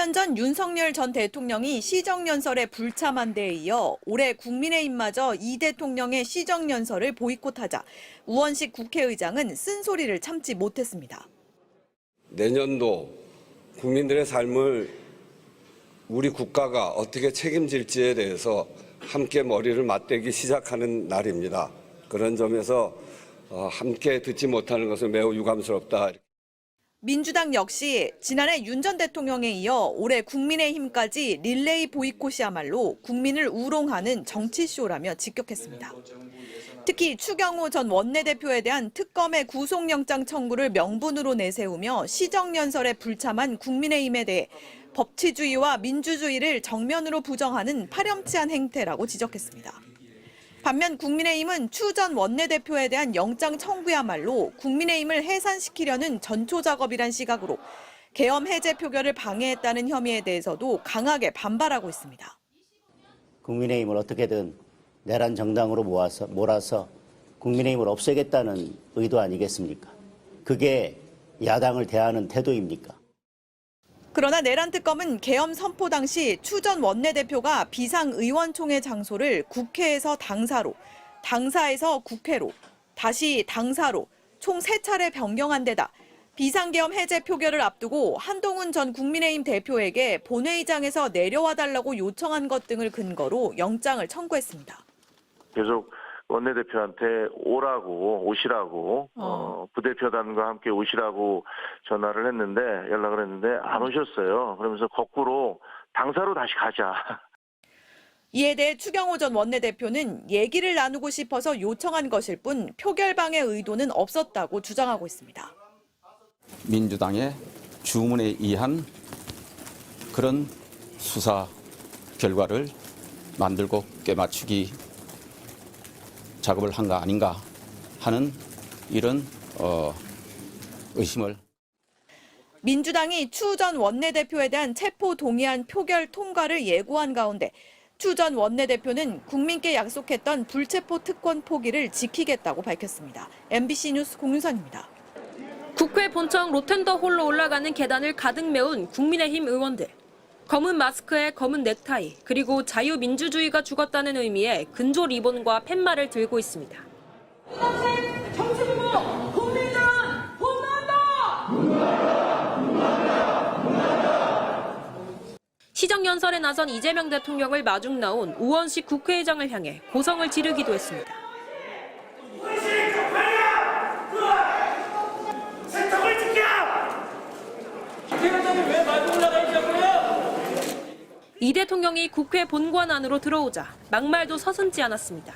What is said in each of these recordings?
1년 전 윤석열 전 대통령이 시정연설에 불참한 데에 이어 올해 국민의힘마저 이 대통령의 시정연설을 보이콧하자 우원식 국회의장은 쓴소리를 참지 못했습니다. 내년도 국민들의 삶을 우리 국가가 어떻게 책임질지에 대해서 함께 머리를 맞대기 시작하는 날입니다. 그런 점에서 함께 듣지 못하는 것은 매우 유감스럽다. 민주당 역시 지난해 윤 전 대통령에 이어 올해 국민의힘까지 릴레이 보이콧이야말로 국민을 우롱하는 정치쇼라며 직격했습니다. 특히 추경호 전 원내대표에 대한 특검의 구속영장 청구를 명분으로 내세우며 시정연설에 불참한 국민의힘에 대해 법치주의와 민주주의를 정면으로 부정하는 파렴치한 행태라고 지적했습니다. 반면 국민의힘은 추 전 원내대표에 대한 영장 청구야말로 국민의힘을 해산시키려는 전초작업이란 시각으로 계엄 해제 표결을 방해했다는 혐의에 대해서도 강하게 반발하고 있습니다. 국민의힘을 어떻게든 내란 정당으로 몰아서 국민의힘을 없애겠다는 의도 아니겠습니까? 그게 야당을 대하는 태도입니까? 그러나 내란 특검은 계엄 선포 당시 추 전 원내대표가 비상의원총회 장소를 국회에서 당사로, 당사에서 국회로, 다시 당사로 총 3차례 변경한 데다 비상계엄 해제 표결을 앞두고 한동훈 전 국민의힘 대표에게 본회의장에서 내려와 달라고 요청한 것 등을 근거로 영장을 청구했습니다. 계속 원내대표한테 오시라고 부대표단과 함께 오시라고 전화를 했는데 연락을 했는데 안 오셨어요. 그러면서 거꾸로 당사로 다시 가자. 이에 대해 추경호 전 원내대표는 얘기를 나누고 싶어서 요청한 것일 뿐 표결 방해 의도는 없었다고 주장하고 있습니다. 민주당의 주문에 의한 그런 수사 결과를 만들고 꿰맞추기 작업을 한 거 아닌가 하는 이런 의심을. 민주당이 추 전 원내대표에 대한 체포 동의안 표결 통과를 예고한 가운데 추 전 원내대표는 국민께 약속했던 불체포 특권 포기를 지키겠다고 밝혔습니다. MBC 뉴스 공윤선입니다. 국회 본청 로텐더홀로 올라가는 계단을 가득 메운 국민의힘 의원들. 검은 마스크에 검은 넥타이, 그리고 자유민주주의가 죽었다는 의미의 근조 리본과 팻말을 들고 있습니다. 정치부모 국민은 분노한다! 시정연설에 나선 이재명 대통령을 마중 나온 우원식 국회의장을 향해 고성을 지르기도 했습니다. 이 대통령이 국회 본관 안으로 들어오자 막말도 서슴지 않았습니다.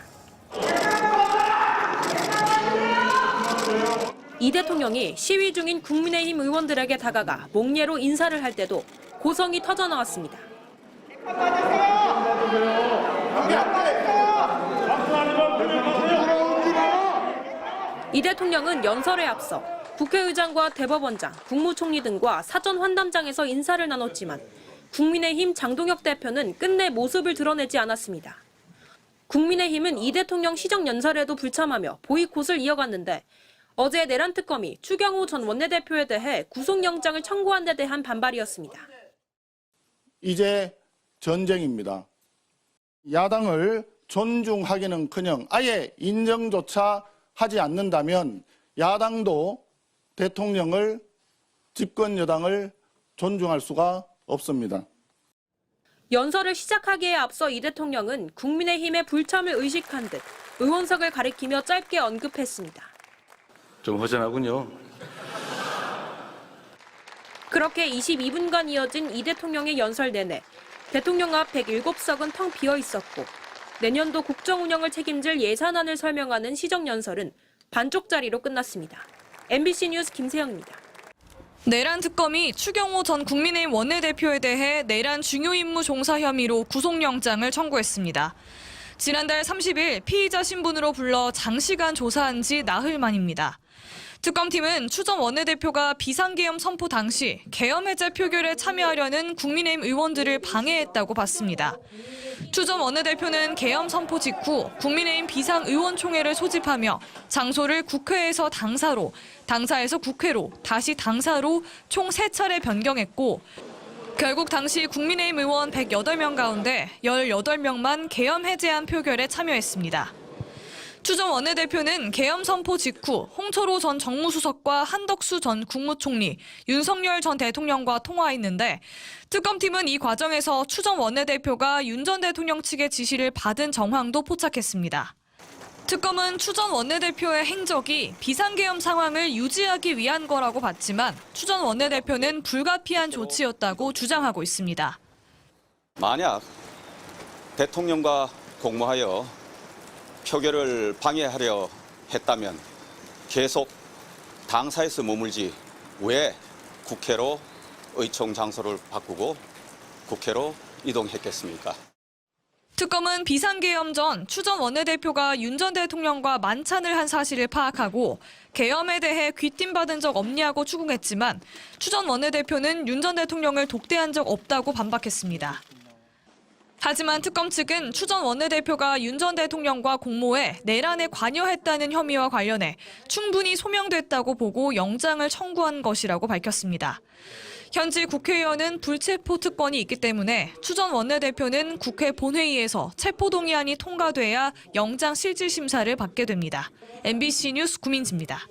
이 대통령이 시위 중인 국민의힘 의원들에게 다가가 목례로 인사를 할 때도 고성이 터져나왔습니다. 이 대통령은 연설에 앞서 국회의장과 대법원장, 국무총리 등과 사전 환담장에서 인사를 나눴지만 국민의힘 장동혁 대표는 끝내 모습을 드러내지 않았습니다. 국민의힘은 이 대통령 시정연설에도 불참하며 보이콧을 이어갔는데 어제 내란 특검이 추경호 전 원내대표에 대해 구속영장을 청구한 데 대한 반발이었습니다. 이제 전쟁입니다. 야당을 존중하기는커녕 아예 인정조차 하지 않는다면 야당도 대통령을 집권 여당을 존중할 수가 없습니다. 연설을 시작하기에 앞서 이 대통령은 국민의힘의 불참을 의식한 듯 의원석을 가리키며 짧게 언급했습니다. 좀 허전하군요. 그렇게 22분간 이어진 이 대통령의 연설 내내 대통령 앞 107석은 텅 비어 있었고 내년도 국정 운영을 책임질 예산안을 설명하는 시정연설은 반쪽짜리로 끝났습니다. MBC 뉴스 김세영입니다. 내란 특검이 추경호 전 국민의힘 원내대표에 대해 내란 중요 임무 종사 혐의로 구속영장을 청구했습니다. 지난달 30일 피의자 신분으로 불러 장시간 조사한 지 나흘 만입니다. 특검팀은 추 전 원내대표가 비상계엄 선포 당시 계엄 해제 표결에 참여하려는 국민의힘 의원들을 방해했다고 봤습니다. 추 전 원내대표는 계엄 선포 직후 국민의힘 비상의원총회를 소집하며 장소를 국회에서 당사로, 당사에서 국회로, 다시 당사로 총 3차례 변경했고 결국 당시 국민의힘 의원 108명 가운데 18명만 계엄 해제안 표결에 참여했습니다. 추 전 원내대표는 계엄 선포 직후 홍철호 전 정무수석과 한덕수 전 국무총리, 윤석열 전 대통령과 통화했는데 특검팀은 이 과정에서 추 전 원내대표가 윤 전 대통령 측의 지시를 받은 정황도 포착했습니다. 특검은 추 전 원내대표의 행적이 비상계엄 상황을 유지하기 위한 거라고 봤지만 추 전 원내대표는 불가피한 조치였다고 주장하고 있습니다. 만약 대통령과 공모하여 표결을 방해하려 했다면 계속 당사에서 머물지 왜 국회로 의총 장소를 바꾸고 국회로 이동했겠습니까? 특검은 비상계엄 전 추 전 원내대표가 윤 전 대통령과 만찬을 한 사실을 파악하고 계엄에 대해 귀띔받은 적 없냐고 추궁했지만 추 전 원내대표는 윤 전 대통령을 독대한 적 없다고 반박했습니다. 하지만 특검 측은 추 전 원내대표가 윤 전 대통령과 공모해 내란에 관여했다는 혐의와 관련해 충분히 소명됐다고 보고 영장을 청구한 것이라고 밝혔습니다. 현재 국회의원은 불체포 특권이 있기 때문에 추 전 원내대표는 국회 본회의에서 체포동의안이 통과돼야 영장 실질 심사를 받게 됩니다. MBC 뉴스 구민지입니다.